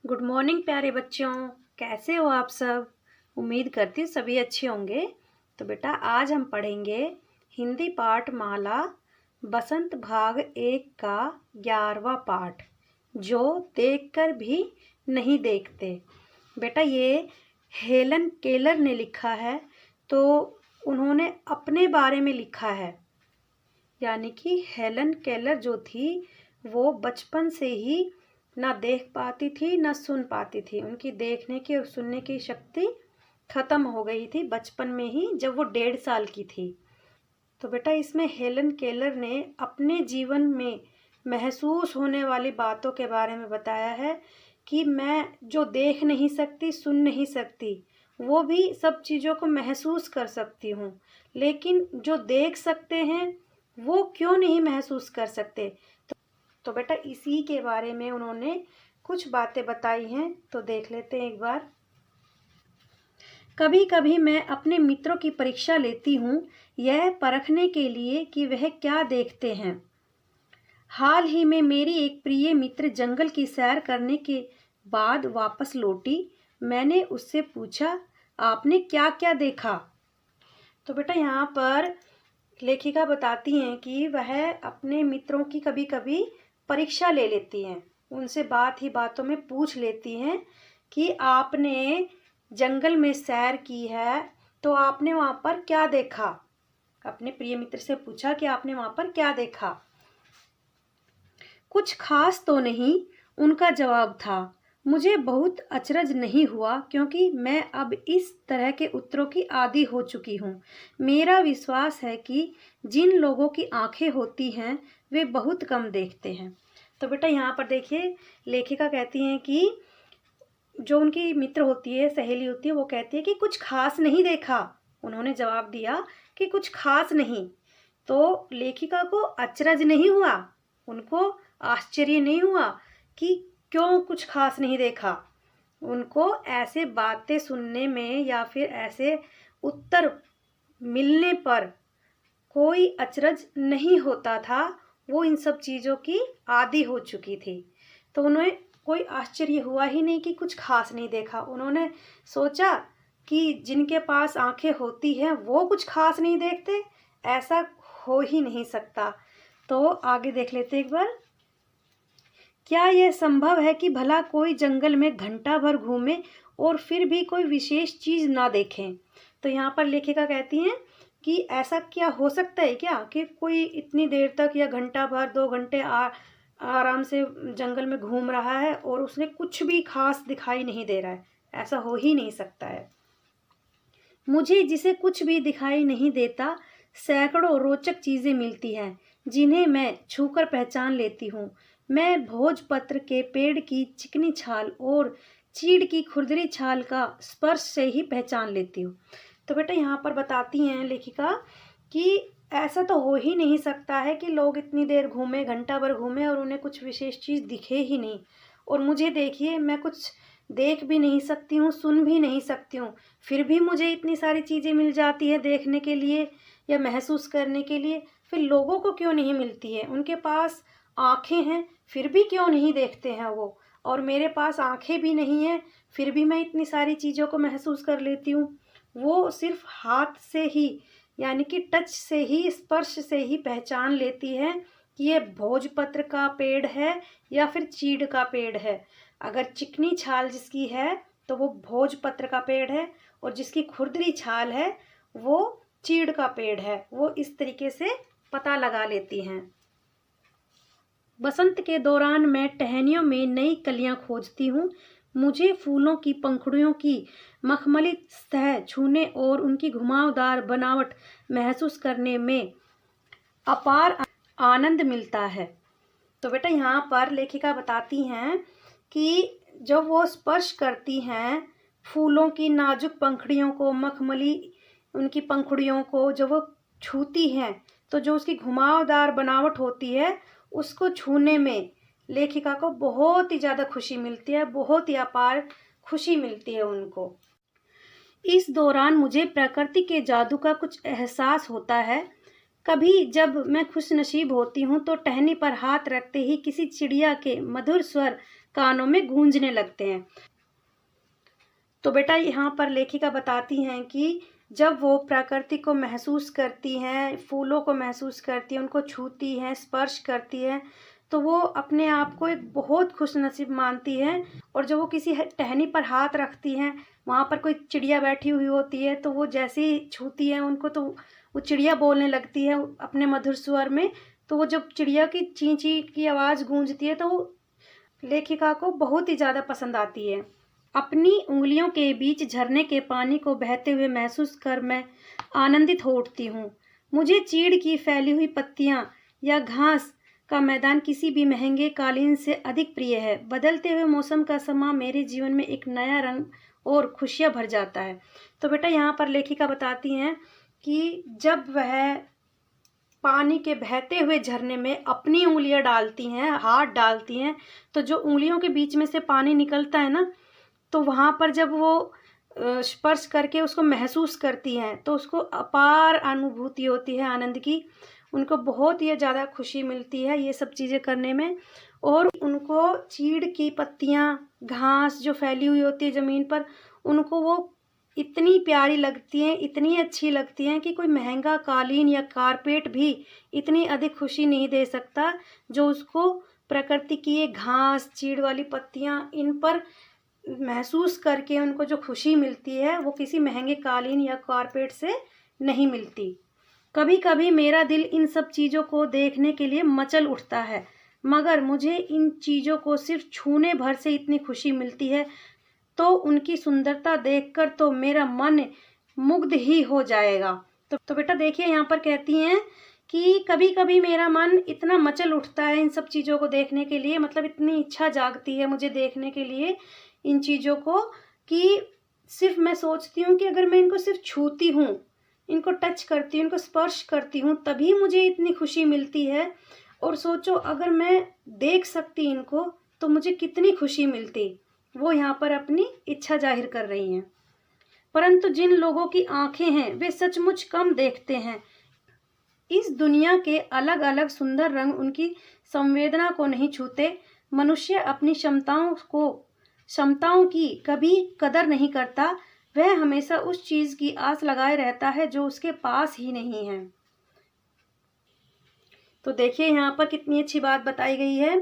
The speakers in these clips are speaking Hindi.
गुड मॉर्निंग प्यारे बच्चों। कैसे हो आप सब? उम्मीद करती हूँ सभी अच्छे होंगे। तो बेटा आज हम पढ़ेंगे हिंदी पाठमाला बसंत भाग 1 का 11वां पाठ, जो देखकर भी नहीं देखते। बेटा ये हेलन केलर ने लिखा है, तो उन्होंने अपने बारे में लिखा है। यानी कि हेलन केलर जो थी वो बचपन से ही ना देख पाती थी ना सुन पाती थी। उनकी देखने की और सुनने की शक्ति खत्म हो गई थी बचपन में ही, जब वो 1.5 साल की थी। तो बेटा इसमें हेलन केलर ने अपने जीवन में महसूस होने वाली बातों के बारे में बताया है कि मैं जो देख नहीं सकती, सुन नहीं सकती, वो भी सब चीज़ों को महसूस कर सकती हूँ, लेकिन जो देख सकते हैं वो क्यों नहीं महसूस कर सकते। तो बेटा इसी के बारे में उन्होंने कुछ बातें बताई हैं, तो देख लेते हैं एक बार। कभी कभी मैं अपने मित्रों की परीक्षा लेती हूँ, यह परखने के लिए कि वह क्या देखते हैं। हाल ही में मेरी एक प्रिय मित्र जंगल की सैर करने के बाद वापस लौटी। मैंने उससे पूछा, आपने क्या क्या देखा? तो बेटा यहाँ पर लेखिका बताती हैं कि वह अपने मित्रों की कभी कभी परीक्षा ले लेती हैं, उनसे बात ही बातों में पूछ लेती हैं कि आपने जंगल में सैर की है तो आपने वहाँ पर क्या देखा। अपने प्रिय मित्र से पूछा कि आपने वहाँ पर क्या देखा। कुछ खास तो नहीं, उनका जवाब था। मुझे बहुत अचरज नहीं हुआ, क्योंकि मैं अब इस तरह के उत्तरों की आदी हो चुकी हूँ। मेरा विश्वास है कि जिन लोगों की आंखें होती हैं वे बहुत कम देखते हैं। तो बेटा यहाँ पर देखिए, लेखिका कहती हैं कि जो उनकी मित्र होती है, सहेली होती है, वो कहती है कि कुछ खास नहीं देखा। उन्होंने जवाब दिया कि कुछ खास नहीं। तो लेखिका को अचरज नहीं हुआ, उनको आश्चर्य नहीं हुआ कि क्यों कुछ खास नहीं देखा। उनको ऐसे बातें सुनने में या फिर ऐसे उत्तर मिलने पर कोई अचरज नहीं होता था। वो इन सब चीज़ों की आदी हो चुकी थी, तो उन्हें कोई आश्चर्य हुआ ही नहीं कि कुछ खास नहीं देखा। उन्होंने सोचा कि जिनके पास आंखें होती हैं वो कुछ खास नहीं देखते, ऐसा हो ही नहीं सकता। तो आगे देख लेते एक बार। क्या यह संभव है कि भला कोई जंगल में घंटा भर घूमे और फिर भी कोई विशेष चीज़ ना देखें? तो यहाँ पर लेखिका कहती हैं कि ऐसा क्या हो सकता है क्या कि कोई इतनी देर तक या घंटा भर 2 घंटे आराम से जंगल में घूम रहा है और उसने कुछ भी खास दिखाई नहीं दे रहा है। ऐसा हो ही नहीं सकता है। मुझे जिसे कुछ भी दिखाई नहीं देता, सैकड़ों रोचक चीज़ें मिलती हैं जिन्हें मैं छूकर पहचान लेती हूँ। मैं भोजपत्र के पेड़ की चिकनी छाल और चीड़ की खुरदरी छाल का स्पर्श से ही पहचान लेती हूँ। तो बेटा यहाँ पर बताती हैं लेखिका कि ऐसा तो हो ही नहीं सकता है कि लोग इतनी देर घूमे, घंटा भर घूमे और उन्हें कुछ विशेष चीज़ दिखे ही नहीं। और मुझे देखिए, मैं कुछ देख भी नहीं सकती हूँ, सुन भी नहीं सकती हूँ, फिर भी मुझे इतनी सारी चीज़ें मिल जाती है देखने के लिए या महसूस करने के लिए। फिर लोगों को क्यों नहीं मिलती है? उनके पास आँखें हैं फिर भी क्यों नहीं देखते हैं वो, और मेरे पास आँखें भी नहीं हैं फिर भी मैं इतनी सारी चीज़ों को महसूस कर लेती हूँ। वो सिर्फ हाथ से ही, यानी कि टच से ही, स्पर्श से ही पहचान लेती है कि ये भोजपत्र का पेड़ है या फिर चीड़ का पेड़ है। अगर चिकनी छाल जिसकी है तो वो भोजपत्र का पेड़ है, और जिसकी खुरदरी छाल है वो चीड़ का पेड़ है। वो इस तरीके से पता लगा लेती हैं। बसंत के दौरान मैं टहनियों में नई कलियां खोजती हूँ। मुझे फूलों की पंखुड़ियों की मखमली सतह छूने और उनकी घुमावदार बनावट महसूस करने में अपार आनंद मिलता है। तो बेटा यहाँ पर लेखिका बताती हैं कि जब वो स्पर्श करती हैं फूलों की नाजुक पंखुड़ियों को, मखमली उनकी पंखुड़ियों को जब वो छूती हैं, तो जो उसकी घुमावदार बनावट होती है उसको छूने में लेखिका को बहुत ही ज़्यादा खुशी मिलती है, बहुत ही अपार खुशी मिलती है उनको। इस दौरान मुझे प्रकृति के जादू का कुछ एहसास होता है। कभी जब मैं खुशनसीब होती हूँ तो टहनी पर हाथ रखते ही किसी चिड़िया के मधुर स्वर कानों में गूंजने लगते हैं। तो बेटा यहाँ पर लेखिका बताती हैं कि जब वो प्रकृति को महसूस करती हैं, फूलों को महसूस करती हैं, उनको छूती हैं, स्पर्श करती हैं, तो वो अपने आप को एक बहुत खुशनसीब मानती हैं। और जब वो किसी टहनी पर हाथ रखती हैं, वहाँ पर कोई चिड़िया बैठी हुई होती है, तो वो जैसे ही छूती हैं उनको, तो वो चिड़िया बोलने लगती है अपने मधुर स्वर में। तो वो जब चिड़िया की ची ची की आवाज़ गूंजती है तो वो लेखिका को बहुत ही ज़्यादा पसंद आती है। अपनी उंगलियों के बीच झरने के पानी को बहते हुए महसूस कर मैं आनंदित हो उठती हूँ। मुझे चीड़ की फैली हुई पत्तियाँ या घास का मैदान किसी भी महंगे कालीन से अधिक प्रिय है। बदलते हुए मौसम का समा मेरे जीवन में एक नया रंग और खुशियाँ भर जाता है। तो बेटा यहाँ पर लेखिका बताती हैं कि जब वह पानी के बहते हुए झरने में अपनी उंगलियां डालती हैं, हाथ डालती हैं, तो जो उंगलियों के बीच में से पानी निकलता है ना, तो वहाँ पर जब वो स्पर्श करके उसको महसूस करती हैं तो उसको अपार अनुभूति होती है आनंद की। उनको बहुत ही ज़्यादा खुशी मिलती है ये सब चीज़ें करने में। और उनको चीड़ की पत्तियाँ, घास जो फैली हुई होती है ज़मीन पर, उनको वो इतनी प्यारी लगती हैं, इतनी अच्छी लगती हैं कि कोई महंगा कालीन या कारपेट भी इतनी अधिक खुशी नहीं दे सकता जो उसको प्रकृति की ये घास, चीड़ वाली पत्तियाँ, इन पर महसूस करके उनको जो खुशी मिलती है वो किसी महंगे कालीन या कारपेट से नहीं मिलती। कभी कभी मेरा दिल इन सब चीज़ों को देखने के लिए मचल उठता है, मगर मुझे इन चीज़ों को सिर्फ छूने भर से इतनी खुशी मिलती है, तो उनकी सुंदरता देखकर तो मेरा मन मुग्ध ही हो जाएगा। तो बेटा देखिए यहाँ पर कहती हैं कि कभी कभी मेरा मन इतना मचल उठता है इन सब चीज़ों को देखने के लिए, मतलब इतनी इच्छा जागती है मुझे देखने के लिए इन चीज़ों को, कि सिर्फ मैं सोचती हूँ कि अगर मैं इनको सिर्फ छूती हूँ, इनको टच करती हूँ, इनको स्पर्श करती हूँ, तभी मुझे इतनी खुशी मिलती है। और सोचो अगर मैं देख सकती इनको तो मुझे कितनी खुशी मिलती। वो यहाँ पर अपनी इच्छा जाहिर कर रही हैं। परंतु जिन लोगों की आंखें हैं वे सचमुच कम देखते हैं। इस दुनिया के अलग अलग सुंदर रंग उनकी संवेदना को नहीं छूते। मनुष्य अपनी क्षमताओं की कभी कदर नहीं करता। वह हमेशा उस चीज की आस लगाए रहता है जो उसके पास ही नहीं है। तो देखिए यहाँ पर कितनी अच्छी बात बताई गई है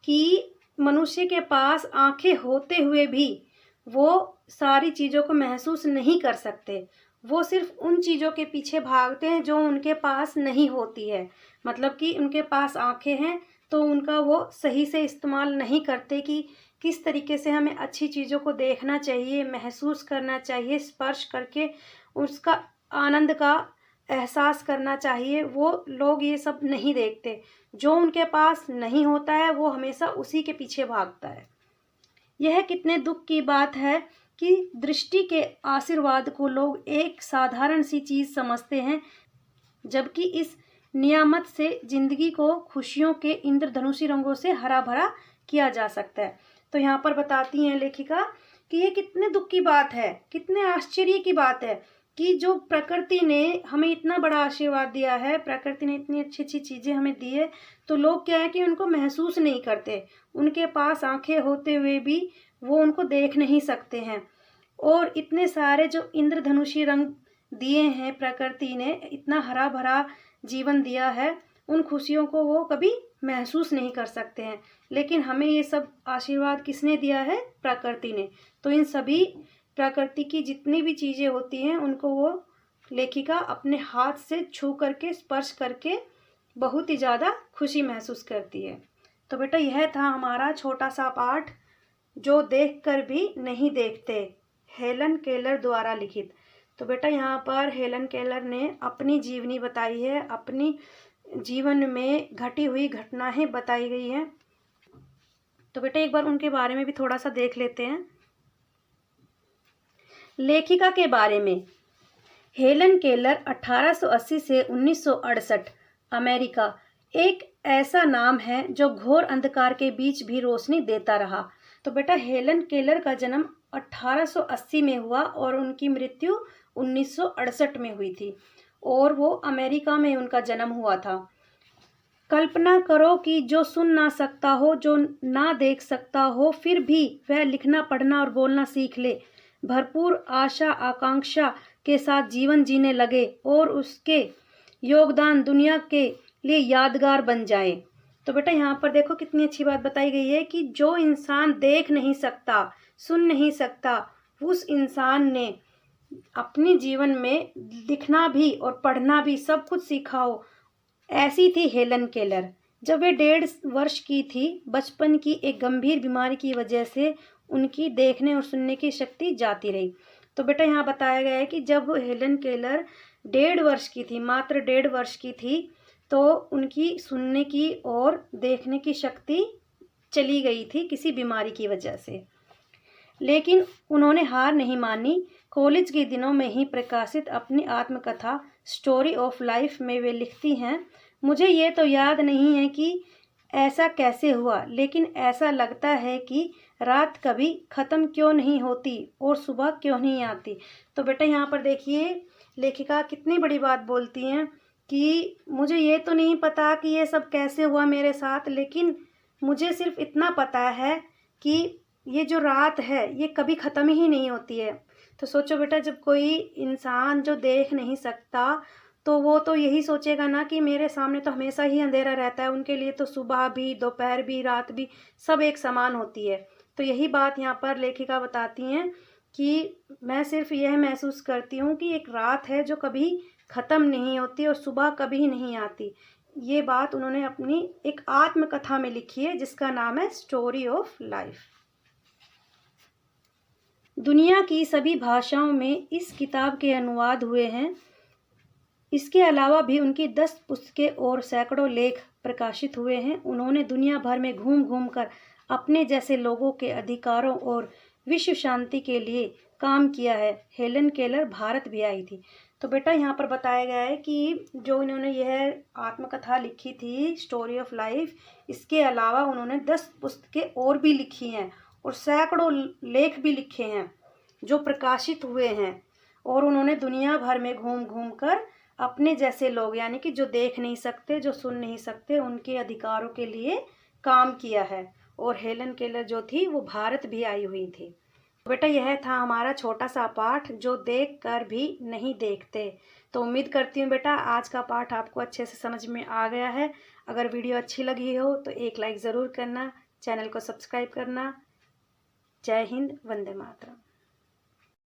कि मनुष्य के पास आंखें होते हुए भी वो सारी चीज़ों को महसूस नहीं कर सकते। वो सिर्फ उन चीज़ों के पीछे भागते हैं जो उनके पास नहीं होती है। मतलब कि उनके पास आंखें हैं तो उनका वो सही से इस्तेमाल नहीं करते कि किस तरीके से हमें अच्छी चीज़ों को देखना चाहिए, महसूस करना चाहिए, स्पर्श करके उसका आनंद का एहसास करना चाहिए। वो लोग ये सब नहीं देखते। जो उनके पास नहीं होता है वो हमेशा उसी के पीछे भागता है। यह कितने दुख की बात है कि दृष्टि के आशीर्वाद को लोग एक साधारण सी चीज़ समझते हैं, जबकि इस नियामत से जिंदगी को खुशियों के इंद्रधनुषी रंगों से हरा भरा किया जा सकता है। तो यहाँ पर बताती हैं लेखिका कि ये कितने दुख की बात है, कितने आश्चर्य की बात है कि जो प्रकृति ने हमें इतना बड़ा आशीर्वाद दिया है, प्रकृति ने इतनी अच्छी अच्छी चीज़ें हमें दी है, तो लोग क्या है कि उनको महसूस नहीं करते। उनके पास आंखें होते हुए भी वो उनको देख नहीं सकते हैं। और इतने सारे जो इंद्रधनुषी रंग दिए हैं प्रकृति ने, इतना हरा भरा जीवन दिया है, उन खुशियों को वो कभी महसूस नहीं कर सकते हैं। लेकिन हमें ये सब आशीर्वाद किसने दिया है? प्रकृति ने। तो इन सभी प्रकृति की जितनी भी चीज़ें होती हैं उनको वो लेखिका अपने हाथ से छू करके, स्पर्श करके बहुत ही ज़्यादा खुशी महसूस करती है। तो बेटा यह था हमारा छोटा सा पाठ, जो देखकर भी नहीं देखते, हेलन केलर द्वारा लिखित। तो बेटा यहाँ पर हेलन केलर ने अपनी जीवनी बताई है, अपनी जीवन में घटी हुई घटनाएं बताई गई हैं। तो बेटा एक बार उनके बारे में भी थोड़ा सा देख लेते हैं। लेखिका के बारे में। हेलन केलर 1880 से 1968, अमेरिका, एक ऐसा नाम है जो घोर अंधकार के बीच भी रोशनी देता रहा। तो बेटा हेलन केलर का जन्म 1880 में हुआ और उनकी मृत्यु 1968 में हुई थी, और वो अमेरिका में उनका जन्म हुआ था। कल्पना करो कि जो सुन ना सकता हो, जो ना देख सकता हो, फिर भी वह लिखना, पढ़ना और बोलना सीख ले, भरपूर आशा आकांक्षा के साथ जीवन जीने लगे और उसके योगदान दुनिया के लिए यादगार बन जाए। तो बेटा यहाँ पर देखो कितनी अच्छी बात बताई गई है कि जो इंसान देख नहीं सकता, सुन नहीं सकता, उस इंसान ने अपने जीवन में लिखना भी और पढ़ना भी सब कुछ सीखा हो। ऐसी थी हेलन केलर। जब वे 1.5 वर्ष की थी, बचपन की एक गंभीर बीमारी की वजह से उनकी देखने और सुनने की शक्ति जाती रही। तो बेटा यहाँ बताया गया है कि जब हेलन केलर 1.5 वर्ष की थी, मात्र 1.5 वर्ष की थी, तो उनकी सुनने की और देखने की शक्ति चली गई थी किसी बीमारी की वजह से। लेकिन उन्होंने हार नहीं मानी। कॉलेज के दिनों में ही प्रकाशित अपनी आत्मकथा स्टोरी ऑफ लाइफ में वे लिखती हैं, मुझे ये तो याद नहीं है कि ऐसा कैसे हुआ, लेकिन ऐसा लगता है कि रात कभी ख़त्म क्यों नहीं होती और सुबह क्यों नहीं आती। तो बेटा यहाँ पर देखिए लेखिका कितनी बड़ी बात बोलती हैं कि मुझे ये तो नहीं पता कि ये सब कैसे हुआ मेरे साथ, लेकिन मुझे सिर्फ इतना पता है कि ये जो रात है ये कभी ख़त्म ही नहीं होती है। तो सोचो बेटा, जब कोई इंसान जो देख नहीं सकता तो वो तो यही सोचेगा ना कि मेरे सामने तो हमेशा ही अंधेरा रहता है, उनके लिए तो सुबह भी, दोपहर भी, रात भी सब एक समान होती है। तो यही बात यहाँ पर लेखिका बताती हैं कि मैं सिर्फ यह महसूस करती हूँ कि एक रात है जो कभी ख़त्म नहीं होती और सुबह कभी नहीं आती। ये बात उन्होंने अपनी एक आत्मकथा में लिखी है जिसका नाम है स्टोरी ऑफ लाइफ। दुनिया की सभी भाषाओं में इस किताब के अनुवाद हुए हैं। इसके अलावा भी उनकी 10 पुस्तकें और सैकड़ों लेख प्रकाशित हुए हैं। उन्होंने दुनिया भर में घूम घूम कर अपने जैसे लोगों के अधिकारों और विश्व शांति के लिए काम किया है। हेलन केलर भारत भी आई थी। तो बेटा यहाँ पर बताया गया है कि जो इन्होंने यह आत्मकथा लिखी थी स्टोरी ऑफ लाइफ, इसके अलावा उन्होंने 10 पुस्तकें और भी लिखी हैं और सैकड़ों लेख भी लिखे हैं जो प्रकाशित हुए हैं। और उन्होंने दुनिया भर में घूम घूम कर अपने जैसे लोग, यानी कि जो देख नहीं सकते, जो सुन नहीं सकते, उनके अधिकारों के लिए काम किया है। और हेलन केलर जो थी वो भारत भी आई हुई थी। बेटा यह था हमारा छोटा सा पाठ, जो देख कर भी नहीं देखते। तो उम्मीद करती हूँ बेटा आज का पाठ आपको अच्छे से समझ में आ गया है। अगर वीडियो अच्छी लगी हो तो एक लाइक ज़रूर करना, चैनल को सब्सक्राइब करना। जय हिंद, वंदे मातरम।